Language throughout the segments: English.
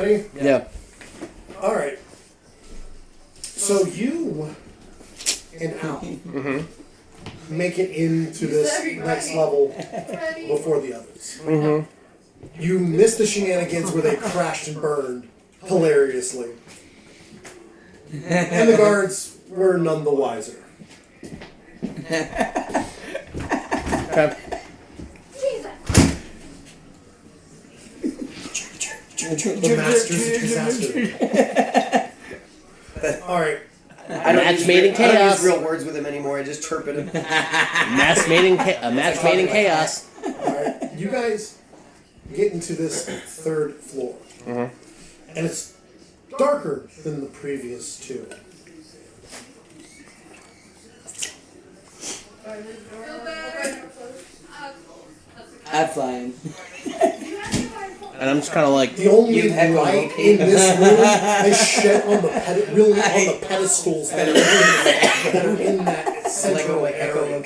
ready? Yeah. Alright. So you and Al make it into this next level before the others. You missed the shenanigans where they crashed and burned hilariously. And the guards were none the wiser. Okay. The masters of disaster. Alright. I don't Match made in chaos. I don't use real words with him anymore. I just chirp at him. Match made in chaos. Alright. You guys get into this third floor. And it's darker than the previous two. I'm flying. And I'm just kind of like, The only light in this room is shed on the pedestals that are in that central area.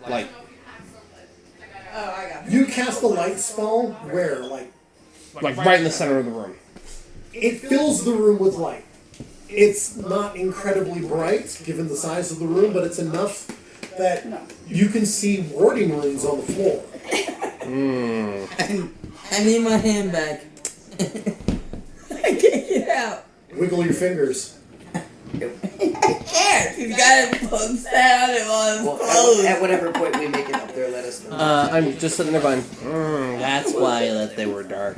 like, You cast the light spell where, like right in the center of the room. it fills the room with light. It's not incredibly bright, given the size of the room, but it's enough that you can see warding runes on the floor. I need my hand back. I can't get out. Wiggle your fingers. I can't. You gotta stand on it while it's closed. At whatever point we make it up there, let us know. I'm just sitting there going, that's why that they were dark.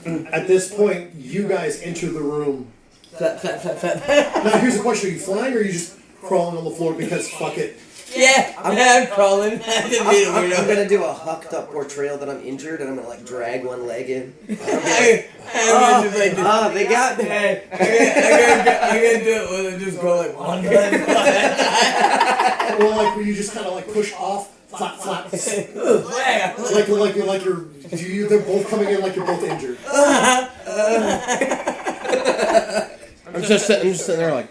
At this point, you guys enter the room. Flap, flap, flap, flap. Now, here's the question. Are you flying or are you just crawling on the floor because fuck it? Yeah, I'm crawling. I'm gonna do a hucked up portrayal that I'm injured and I'm gonna like drag one leg in. I'm just like, They got me. I'm gonna do it with it just go like one leg. Or like where you just kind of like push off, flap, flap. like you're, they're both coming in like you're both injured. I'm just sitting there like,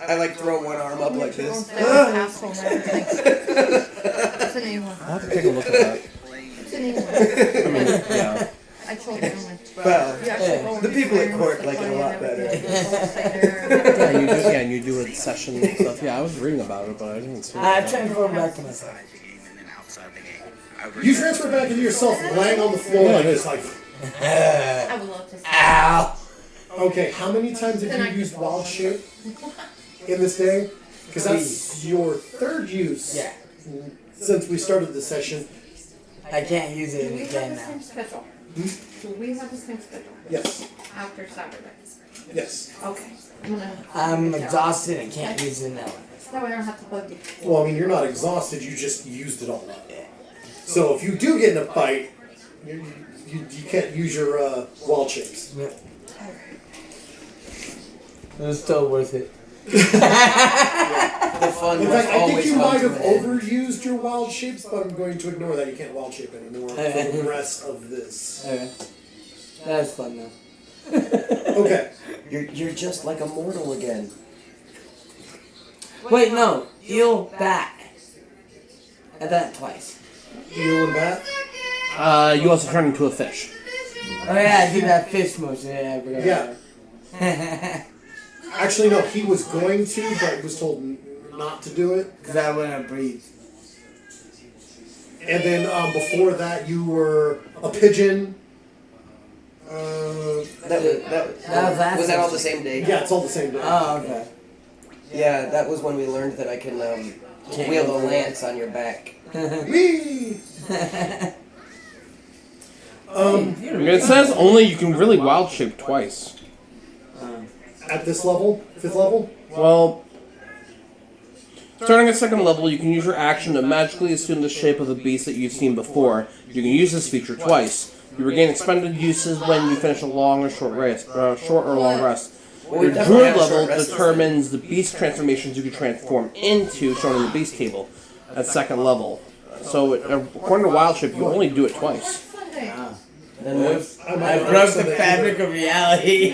I like throw one arm up like this. Asshole and everything. It's an A1. I'll have to take a look at that. It's an A1. I mean, yeah. I told him. Well, the people at court like it a lot better. Yeah, and you do a session and stuff. Yeah, I was reading about it, but I didn't see it. I transformed back to myself. You transfer back into yourself, laying on the floor like this, like. I would love to see. Ow! Okay, how many times have you used wild shape in this day? Because that's your third use. Yeah. Since we started the session. I can't use Do it we have again the now. same schedule? Do we have the same schedule? Yes. After Saturday? Yes. Okay. I'm exhausted and can't use it now. That way I don't have to bug you. Well, I mean, you're not exhausted, you just used it all up. So if you do get in a fight, you can't use your wall shapes. Yeah. It was still worth it. The fun In was fact, I think always you might have comes to an end. overused your wild shapes, but I'm going to ignore that. You can't wild shape anymore for the rest of this. Okay. That's fun though. Okay. You're just like a mortal again. Wait, no. Eel back. I done it twice. Eel and bat? You also turn into a fish. Oh yeah, I did that fish motion. Yeah, I forgot. Yeah. Actually, no, he was going to, but was told not to do it. Because I wouldn't breathe. And then before that, you were a pigeon. Was that all the same day? Yeah, it's all the same day. Oh, okay. Yeah, that was when we learned that I can wield a lance on your back. Me! It says only you can really wild shape twice. At this level? 5th level? Well, starting at 2nd level, you can use your action to magically assume the shape of the beast that you've seen before. You can use this feature twice. You regain expended uses when you finish a long or short rest, short or long rest. Your druid level determines the beast transformations you can transform into, shown in the beast table, at 2nd level. So, according to Wild Shape, you only do it twice. I broke the fabric of reality.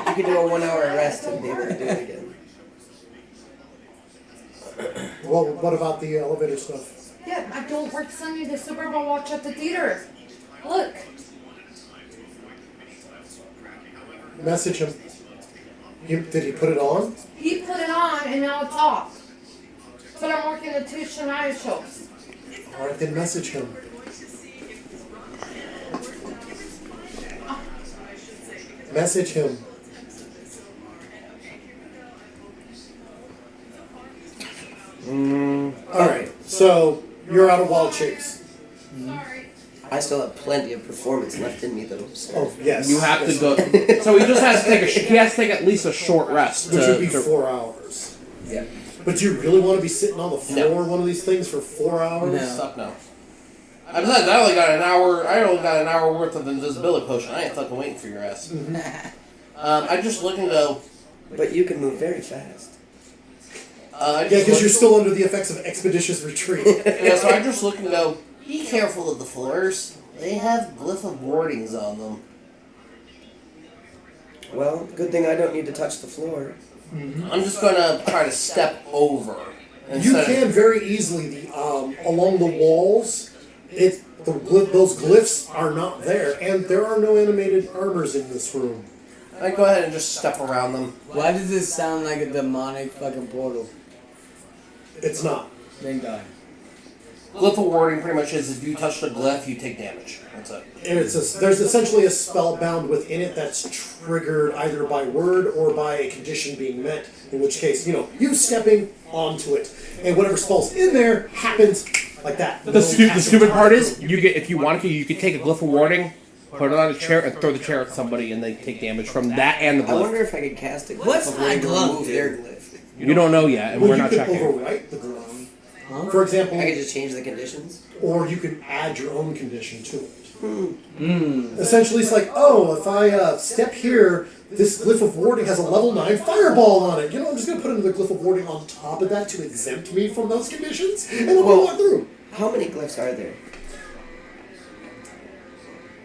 You could do a 1 hour rest and be able to do it again. Well, what about the elevator stuff? Yeah, I don't work Sunday. The Super Bowl watch at the theater. Look. Message him. Did he put it on? He put it on and now it's off. But I'm working the two Shania shows. Alright, then message him. Message him. Alright, so you're out of Wild Chase. I still have plenty of performance left in me, though. So. Oh, yes. You have to go. So he just has to take he has to take at least a short rest. Which would be 4 hours. Yeah. But do you really want to be sitting on the floor one of these things for 4 hours? No. Suck no. Besides, I only got an hour. I only got an hour worth of invisibility potion. I ain't fucking waiting for your ass. I just look and go. But you can move very fast. Yeah, because you're still under the effects of expeditious retreat. Yeah, so I just look and go. Be careful of the floors. They have glyph of wardings on them. Well, good thing I don't need to touch the floor. I'm just gonna try to step over. You can very easily along the walls. Those glyphs are not there, and there are no animated armors in this room. I go ahead and just step around them. Why does this sound like a demonic fucking portal? It's not. Thank God. Glyph of warding pretty much is if you touch the glyph, you take damage. That's it. There's essentially a spell bound within it that's triggered either by word or by a condition being met. In which case, you stepping onto it, and whatever spell's in there happens like that. The stupid part is, if you wanted to, you could take a glyph of warding, put it on a chair, and throw the chair at somebody, and they take damage from that and the I wonder glyph. if I could cast it. What's my glove remove do? their glyph? You don't know yet, and Well, we're not you can checking. overwrite the glyph. For example, I could just change the conditions. or you can add your own condition to it. Essentially, it's like, if I step here, this glyph of warding has a level 9 fireball on it. I'm just going to put another glyph of warding on top of that to exempt me from those conditions, and then we'll walk through. How many glyphs are there?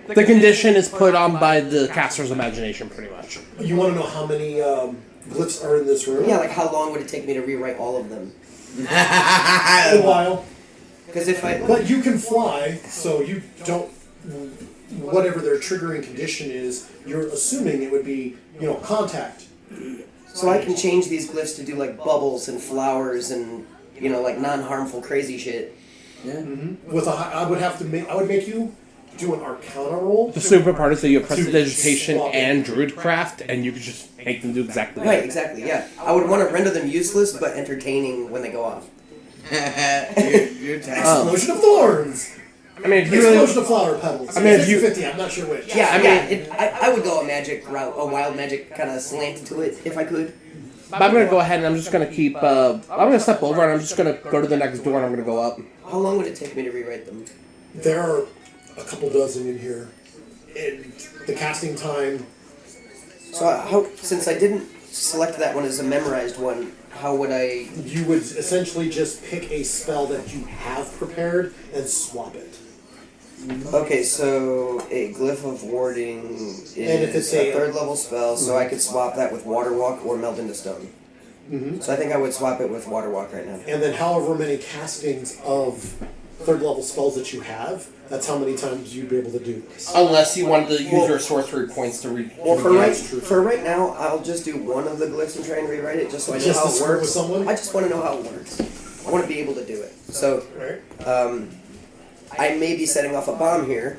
The condition is put on by the caster's imagination, pretty much. You want to know how many glyphs are in this room? Yeah, like how long would it take me to rewrite all of them? A while. Because if I... But you can fly, so you don't... Whatever their triggering condition is, you're assuming it would be, contact. So I can change these glyphs to do like bubbles and flowers and, like non-harmful crazy shit. Yeah. With I would make you do an Arcana roll. The stupid part is that you have To prestidigitation swap it. and druidcraft, and you could just make them do exactly Right, that. exactly, yeah. I would want to render them useless but entertaining when they go off. You're Explosion of thorns! I mean, if you really... Explosion of flower petals. I mean, if you- 50, I'm not sure which. Yeah, I would go a magic route, a wild magic kind of slant to it, if I could. But I'm going to go ahead and I'm just going to keep... I'm going to step over and I'm just going to go to the next door and I'm going to go up. How long would it take me to rewrite them? There are a couple dozen in here. And the casting time... So since I didn't select that one as a memorized one, how would I... You would essentially just pick a spell that you have prepared and swap it. Okay, so a glyph of warding is And if it's a a- third level spell, so I could swap that with Water Walk or Melt into Stone. So I think I would swap it with Water Walk right now. And then however many castings of third level spells that you have, that's how many times you'd be able to do this. Unless you wanted to use your sorcery points to read. Well, for right now, I'll just do one of the glyphs and try and rewrite it just so I know Just how to it screw works. with someone? I just want to know how it works. I want to be able to do it. So, Right? I may be setting off a bomb here,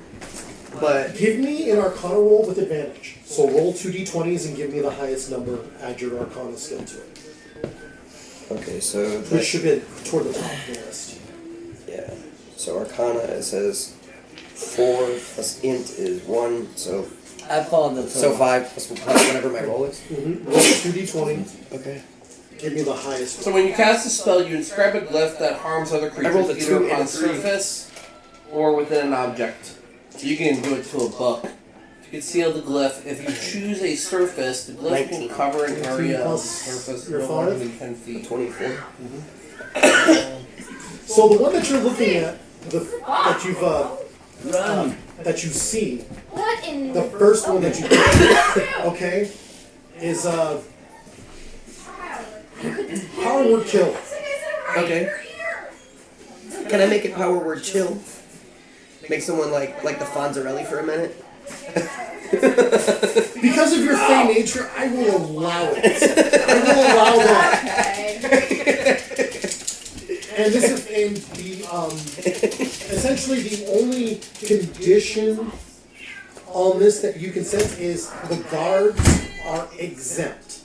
but Give me an Arcana roll with advantage. So roll 2d20s and give me the highest number, add your Arcana skill to it. okay, so Which should be toward the top of the list. yeah. So Arcana, it says 4 plus Int is 1, so I followed the 5 plus whatever my roll is. Roll 2d20, Okay. give me the highest. So when you cast a spell, you inscribe a glyph that harms other I rolled a creatures 2 either and a on 3. surface or within an object. So you can do it to a book. To conceal the glyph, if you choose a surface, the glyph can 19. cover an area of the plus surface your no more 5? than 10 feet. 24. So the one that you're looking at, that you see, What in the first one that you get, okay, is Power Word Kill. Okay. Can I make it power word chill? Make someone like the Fonzarelli for a minute? Because of your fey nature, I will allow it. I will allow that. And this is essentially the only condition on this that you can sense is the guards are exempt.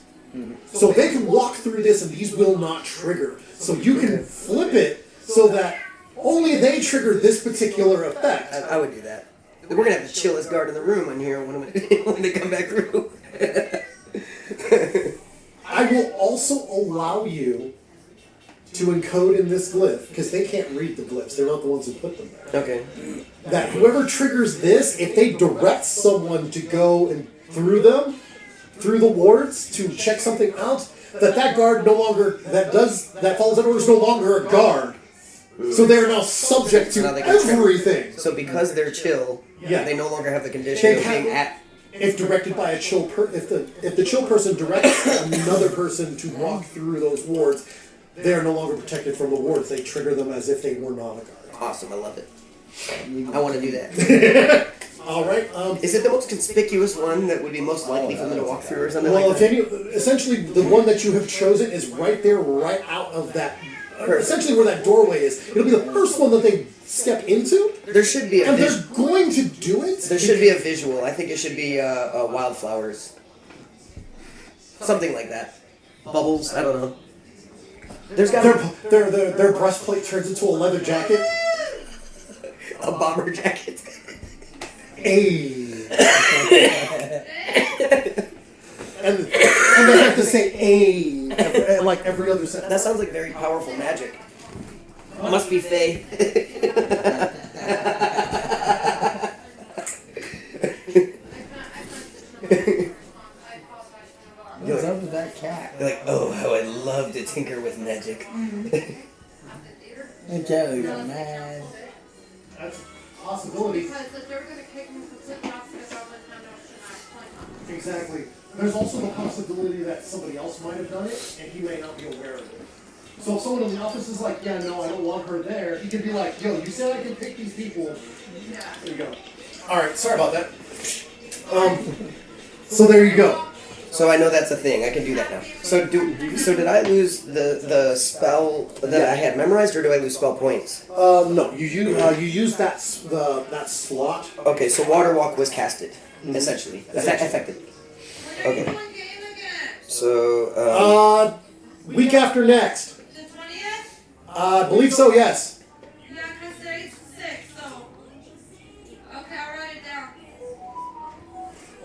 So they can walk through this and these will not trigger. So you can flip it so that only they trigger this particular effect. I would do that. We're gonna have the chillest guard in the room in here when they come back through. I will also allow you to encode in this glyph, because they can't read the glyphs, they're not the ones who put them there. Okay. That whoever triggers this, if they direct someone to go and through them, through the wards to check something out, that guard no longer that follows that order is no longer a guard. So they are now subject to everything. So because they're chill, Yeah. they no longer have the condition of being at. If directed by a chill if the chill person directs another person to walk through those wards, they are no longer protected from the wards. They trigger them as if they were not a guard. Awesome, I love it. I want to do that. All right. Is it the most conspicuous one that would be most likely for them to walk through or something Well, like if that? essentially the one that you have chosen is right there, right out of that. Essentially, where that doorway is, it'll be the first one that they step into, There should be a and they're visual. going to do it. There should be a visual. I think it should be wildflowers. Something like that. Bubbles. I don't know. There's got Their breastplate turns into a leather jacket. a bomber jacket. Ayy. and they have to say ayy like every other sentence. That sounds like very powerful magic. Must be Fae. What's up with that cat? You're like, oh, how I love to tinker with magic. That cat looks mad. That's a possibility. Because if they're going to kick him completely off the government, I know should not play on. Exactly. There's also the possibility that somebody else might have done it, and he may not be aware of it. So if someone in the office is like, yeah, no, I don't want her there, he could be like, yo, you said I can pick these people. Yeah. There you go. Alright, sorry about that. So there you go. So I know that's a thing. I can do that now. So did I lose the spell that I had memorized, or do I lose spell points? No, you use that slot. Okay, so Water Walk was casted, essentially. Effectively. Okay. So, Week after next. The 20th? I believe so, yes. Yeah, because today's 6, so. Okay, I'll write it down.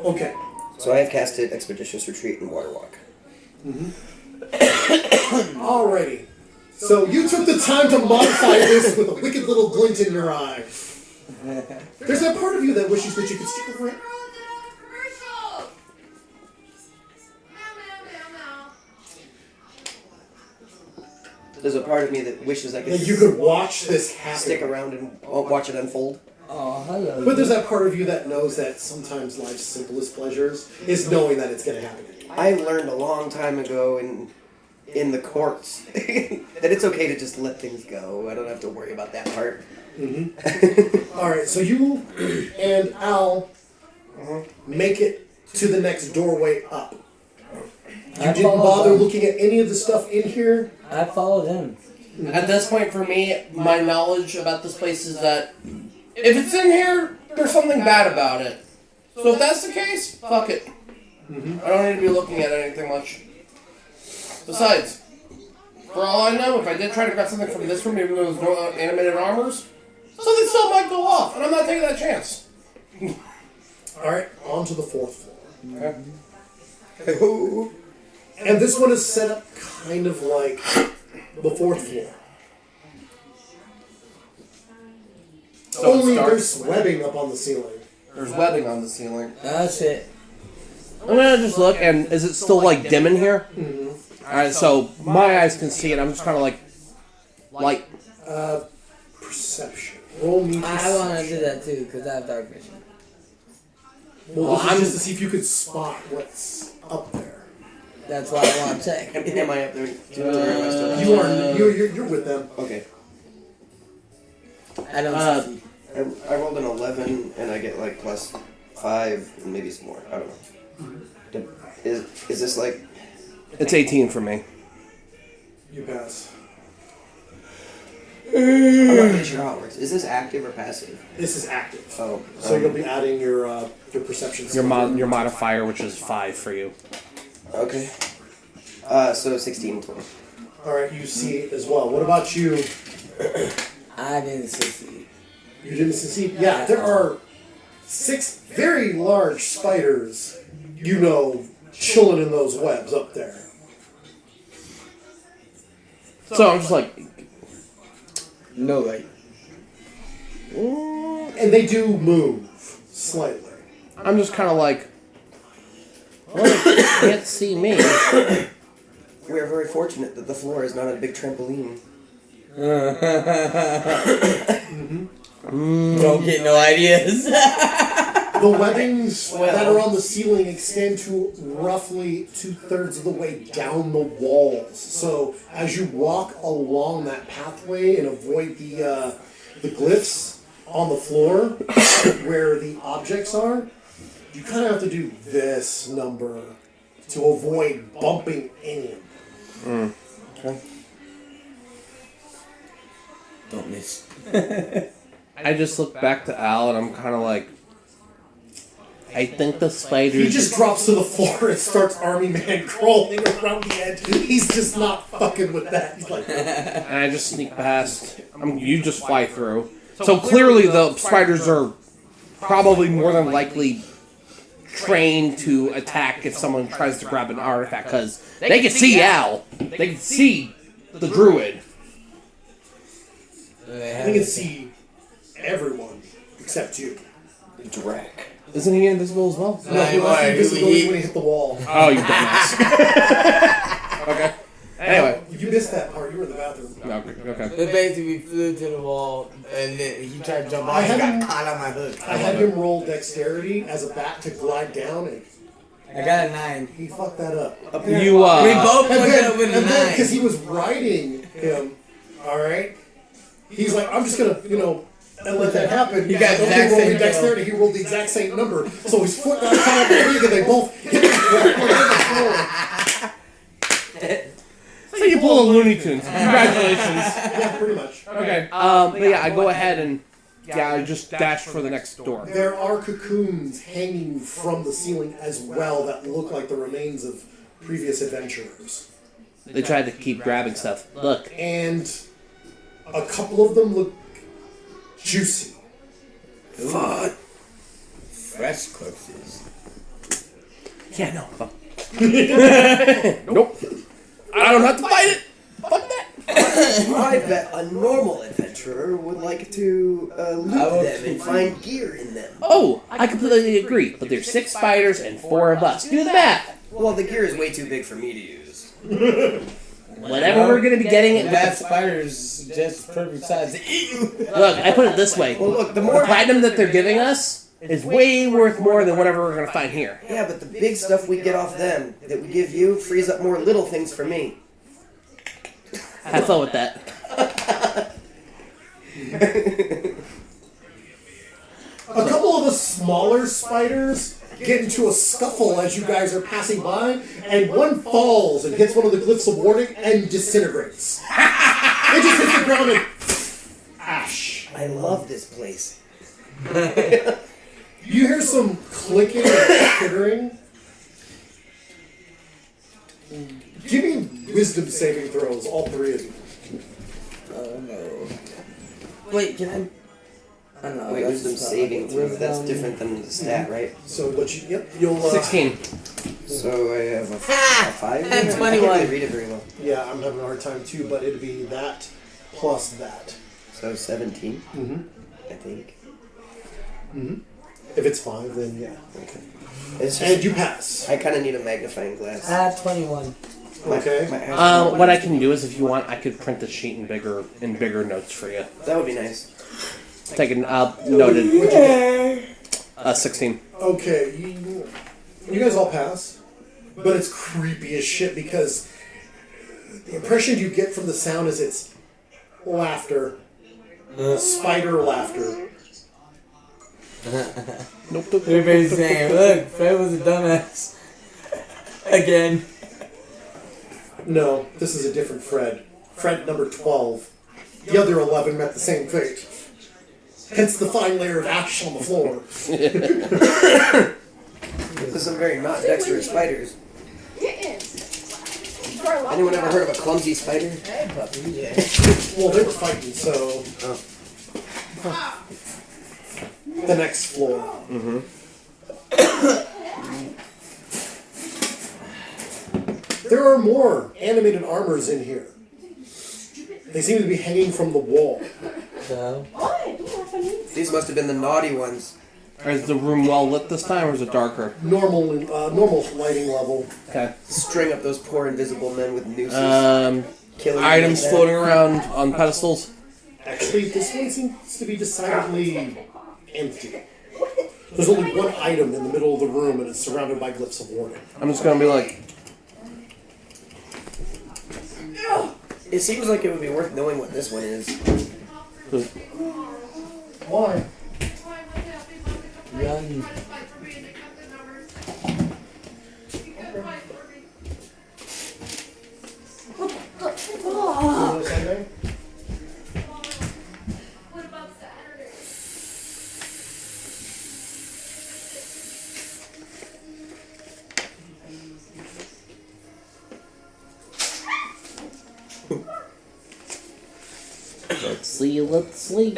Okay. so I have casted Expeditious Retreat and Water Walk. Alrighty. So you took the time to modify this with a wicked little glint in your eye. There's that part of you that wishes that you could stick around. There's a part of me that wishes I could That you could watch this happen. stick around and watch it unfold. Oh, hello. But there's that part of you that knows that sometimes life's simplest pleasures is knowing that it's going to happen. I learned a long time ago in the courts that it's okay to just let things go. I don't have to worry about that part. Alright, so you and Al make it to the next doorway up. You didn't bother looking at any of the stuff in here? I followed him. At this point, for me, my knowledge about this place is that if it's in here, there's something bad about it. So if that's the case, fuck it. I don't need to be looking at anything much. Besides, for all I know, if I did try to grab something from this room, even though there's no animated armors, something still might go off, and I'm not taking that chance. Alright, on to the fourth floor. Okay. And this one is set up kind of like the fourth floor. So it Only starts- there's webbing up on the ceiling. There's webbing on the ceiling. That's it. I'm gonna just look, and is it still like dim in here? Alright, so my eyes can see it. I'm just kind of like light. Perception. Roll me perception. I want to do that too because I have dark vision. Well, Well, this is I'm- just to see if you could spot what's up there. That's why I want to check. Am I up there? Or am I still You are. You're with them. Okay. I don't see. I rolled an 11, and I get like plus 5, and maybe some more. I don't know. Is this like... It's 18 for me. You pass. I'm not really sure how it works. Is this active or passive? This is active. Oh. So you'll be adding your perception. Your modifier, which is 5 for you. Okay. So 16 total. All right, you see it as well. What about you? I didn't succeed. You didn't succeed? Yeah, there are 6 very large spiders, chilling in those webs up there. So I'm just like, No light. And they do move slightly. I'm just kind of like, well, they can't see me. We are very fortunate that the floor is not a big trampoline. Don't get no ideas. The webbings that are on the ceiling extend to roughly 2/3 of the way down the walls. So as you walk along that pathway and avoid the glyphs on the floor where the objects are, you kind of have to do this number to avoid bumping any of them. Okay. Don't miss. I just look back to Al and I'm kind of like, I think the He spiders. just drops to the floor and starts army man crawling around the edge. He's just not fucking with that. He's like, And I just sneak past. You just fly through. So clearly the spiders are probably more than likely trained to attack if someone tries to grab an artifact because they can see Al. They can see the druid. you can see everyone except you. Drac. Isn't he invisible as well? No, he lost invisibility when he hit the wall. Oh, you dumbass. Okay. Anyway. You missed that part. You were in the bathroom. Okay. But basically, we flew to the wall, and then he tried to jump I off and had him- got caught on my hook. I had him roll dexterity as a bat to glide down, and I got a 9. he fucked that up. You, We both And went up with a then, because 9. he was riding him, alright? He's like, I'm just gonna, and let that happen. He got the Okay, exact roll same the dexterity. He rolled the exact same number. So his foot got caught up in the rig, and they both hit the floor. So you pull a Looney Tunes. Congratulations. Yeah, pretty much. Okay. But yeah, I go ahead and I just dash for the next door. There are cocoons hanging from the ceiling as well that look like the remains of previous adventurers. They tried to keep grabbing stuff. Look. And a couple of them look juicy. Fuck. Fresh corpses. Yeah, no. Fuck. Nope. I don't have to fight it. Fuck that. I bet a normal adventurer would like to loot them and find gear in them. Oh, I completely agree. But there's 6 spiders and 4 of us. Do the math. Well, the gear is way too big for me to use. Whatever we're gonna be getting it. That spider's just perfect size to eat you. Look, I put it this way. Well, look, the The more... platinum that they're giving us is way worth more than whatever we're gonna find here. Yeah, but the big stuff we get off them that we give you frees up more little things for me. Have fun with that. A couple of the smaller spiders get into a scuffle as you guys are passing by, and one falls and hits one of the glyphs of warning and disintegrates. It just hits the ground and ash. I love this place. You hear some clicking and chittering. Give me wisdom saving throws, all 3 of you. Oh no. Wait, can I? I don't know. Wait, that's wisdom just saving throw. That's wisdom. different than the stat, right? So what you, yep, you'll 16. So I have a 5 there? And I 21. can't really read it very well. yeah, I'm having a hard time too, but it'd be that plus that. So 17, Mm-hmm. I think. Mm-hmm. If it's 5, then yeah. Okay. It's And just, you pass. I kind of need a magnifying glass. 21. Okay. What I can do is, if you want, I could print the sheet in bigger notes for you. That would be nice. Taken, noted. 16. Okay, you guys all pass. but it's creepy as shit because the impression you get from the sound is it's laughter, spider laughter. Nope. Everybody's saying, look, Fred was a dumbass. Again. No, this is a different Fred. Fred number 12. The other 11 met the same fate. Hence the fine layer of ash on the floor. There's some very not dexterous spiders. It is. Anyone ever heard of a clumsy spider? Hey, puppy, yeah. Well, they were fighting, so... The next floor. There are more animated armors in here. They seem to be hanging from the wall. So, These must have been the naughty ones. Or is the room well lit this time, or is it darker? Normal lighting level. Okay. String up those poor invisible men with nooses. Killing them Items like that. floating around on pedestals. Actually, this one seems to be decidedly empty. There's only one item in the middle of the room, and it's surrounded by glyphs of warning. I'm just gonna be like, It seems like it would be worth knowing what this one is. Why? run. let's see.